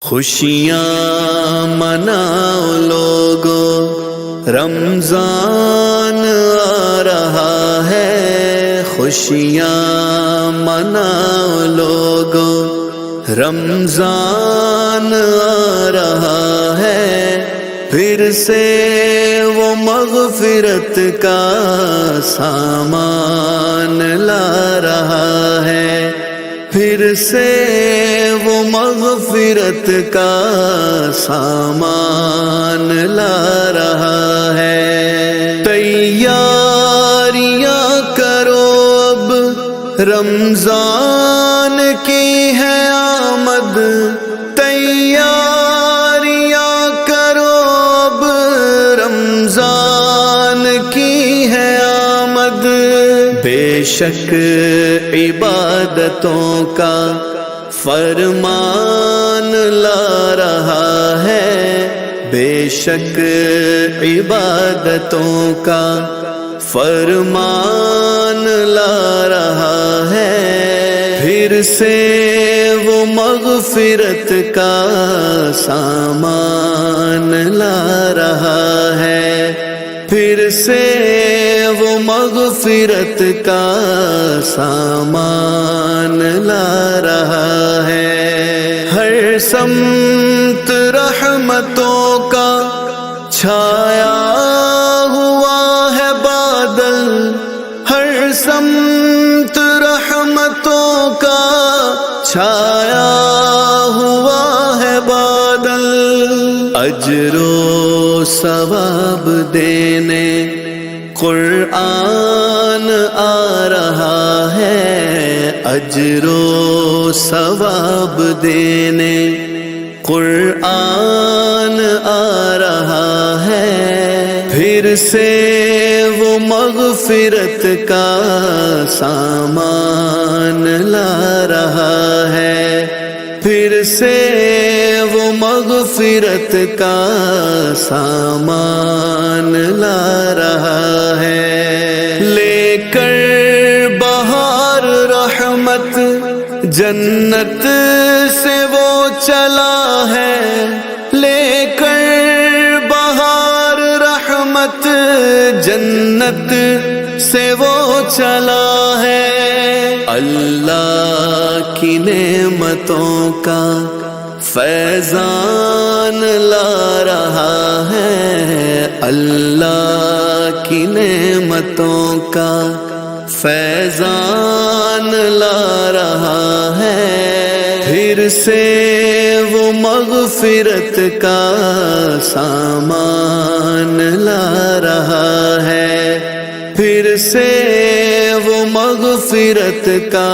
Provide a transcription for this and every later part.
خوشیاں مناؤ لوگو، رمضان آ رہا ہے۔ خوشیاں مناؤ لوگو، رمضان آ رہا ہے۔ پھر سے وہ مغفرت کا سامان لا رہا ہے، پھر سے وہ مغفرت کا سامان لا رہا ہے۔ تیاریاں کرو اب، رمضان کی ہے آمد۔ تیاریاں کرو اب، رمضان کی ہے آمد۔ بے شک عبادتوں کا فرمان لا رہا ہے، بے شک عبادتوں کا فرمان لا رہا ہے۔ پھر سے وہ مغفرت کا سامان لا رہا ہے، پھر سے وہ مغفرت کا سامان لا رہا ہے۔ ہر سمت رحمتوں کا چھایا ہوا ہے بادل، ہر سمت رحمتوں کا چھایا ہوا ہے بادل۔ اجر و ثواب دینے قرآن آ رہا ہے، اجر و ثواب دینے قرآن آ رہا ہے۔ پھر سے وہ مغفرت کا سامان لا رہا ہے، پھر سے وہ مغفرت کا سامان لا رہا ہے۔ لے کر بہار رحمت جنت سے وہ چلا ہے، لے کر بہار رحمت جنت سے وہ چلا ہے۔ اللہ کی نعمتوں کا فیضان لا رہا ہے، اللہ کی نعمتوں کا فیضان لا رہا ہے۔ پھر سے وہ مغفرت کا سامان لا رہا ہے، پھر سے وہ مغفرت کا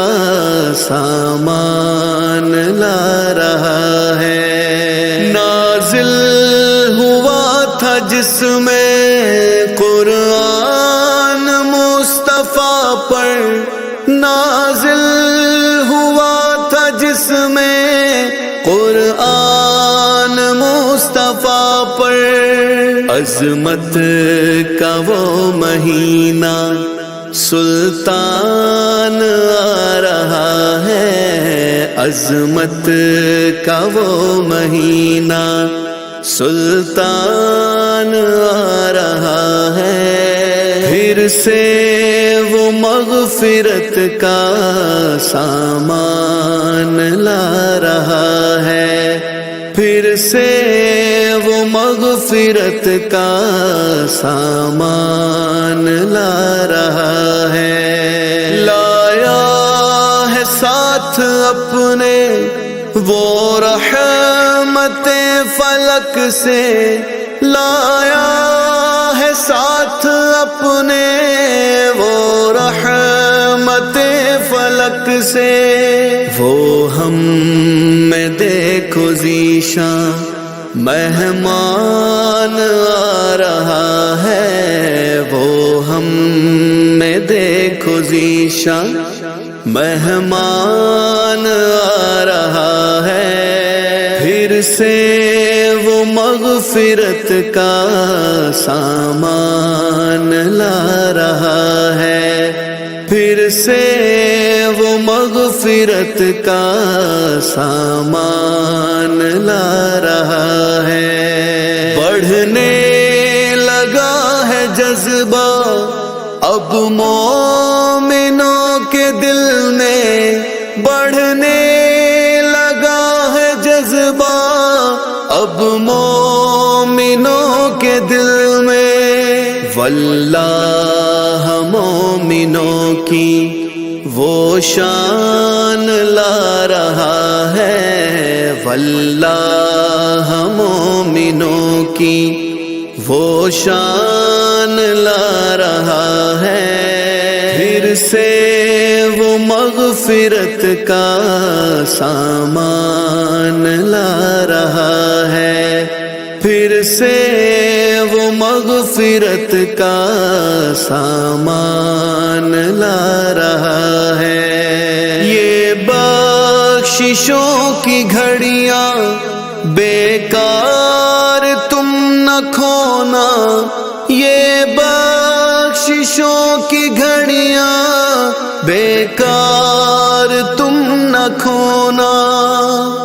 سامان لا رہا ہے۔ نازل ہوا تھا جس میں قرآن مصطفیٰ پر، نازل ہوا تھا جس میں قرآن مصطفیٰ پر۔ عظمت کا وہ مہینہ سلطان آ رہا ہے، عظمت کا وہ مہینہ سلطان آ رہا ہے۔ پھر سے وہ مغفرت کا سامان لا رہا ہے، پھر سے وہ مغفرت کا سامان لا رہا ہے۔ لایا ہے ساتھ اپنے وہ رحمت فلک سے، لایا ہے ساتھ اپنے وہ رحمت فلک سے۔ وہ ہم میں دیکھو ذیشان مہمان آ رہا ہے، وہ ہم میں دیکھو ذیشان مہمان آ رہا ہے۔ پھر سے وہ مغفرت کا سامان لا رہا ہے، پھر سے وہ مغفرت کا سامان لا رہا ہے۔ بڑھنے لگا ہے جذبہ اب مومنوں کے دل میں، بڑھنے لگا ہے جذبہ اب مومنوں کے دل میں۔ واللہ مومنوں کی وہ شان لا رہا ہے، واللہ مومنوں کی وہ شان لا رہا ہے۔ پھر سے وہ مغفرت کا سامان لا رہا ہے، پھر سے وہ مغفرت کا سامان لا رہا ہے۔ یہ بخششوں کی گھڑیاں بیکار تم نہ کھونا، یہ بخششوں کی گھڑیاں بیکار تم نہ کھونا۔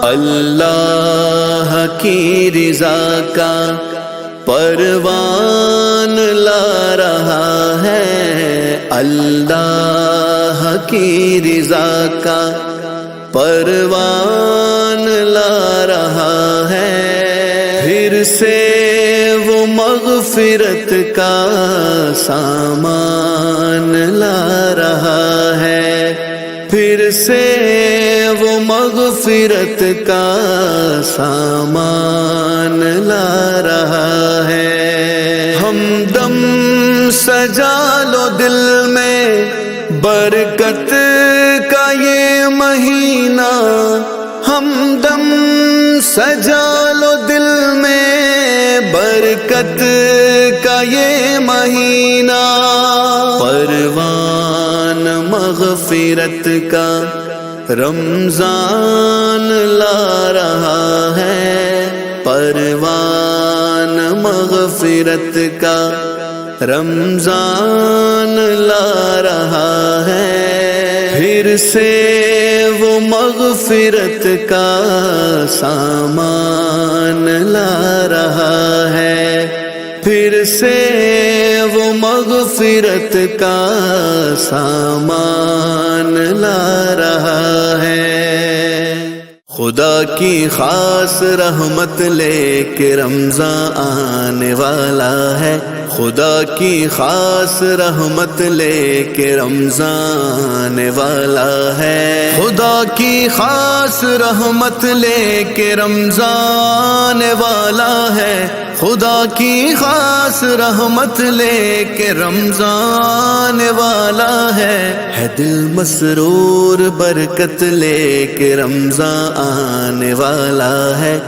اللہ کی رضا کا پروان لا رہا ہے، اللہ کی رضا کا پروان لا رہا ہے۔ پھر سے وہ مغفرت کا سامان لا رہا ہے، پھر سے وہ مغفرت کا سامان لا رہا ہے۔ ہمدم سجا لو دل میں برکت کا یہ مہینہ، ہمدم سجا لو دل میں برکت کا یہ مہینہ۔ پروان مغفرت کا رمضان لا رہا ہے، پروان مغفرت کا رمضان لا رہا ہے۔ پھر سے وہ مغفرت کا سامان لا رہا ہے، پھر سے وہ مغفرت کا سامان لا رہا ہے۔ خدا کی خاص رحمت لے کے رمضان آنے والا ہے، خدا کی خاص رحمت لے کے رمضان آنے والا ہے، خدا کی خاص رحمت لے کے رمضان آنے والا ہے، خدا کی خاص رحمت لے کے رمضان آنے والا ہے دل مسرور برکت لے کے رمضان آنے والا ہے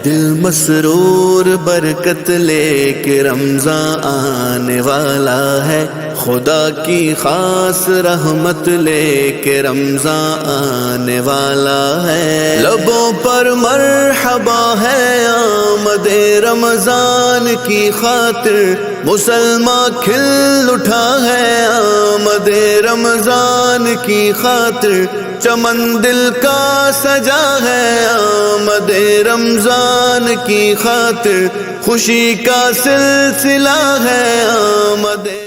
دل مسرور برکت لے کے رمضان آنے والا ہے، خدا کی خاص رحمت لے کے رمضان آنے والا ہے۔ لبوں پر مرحبا ہے آمد رمضان کی خاطر، مسلمان کھل اٹھا ہے آمد رمضان کی خاطر، چمن دل کا سجا ہے آمد رمضان کی خاطر، خوشی کا سلسلہ ہے آمد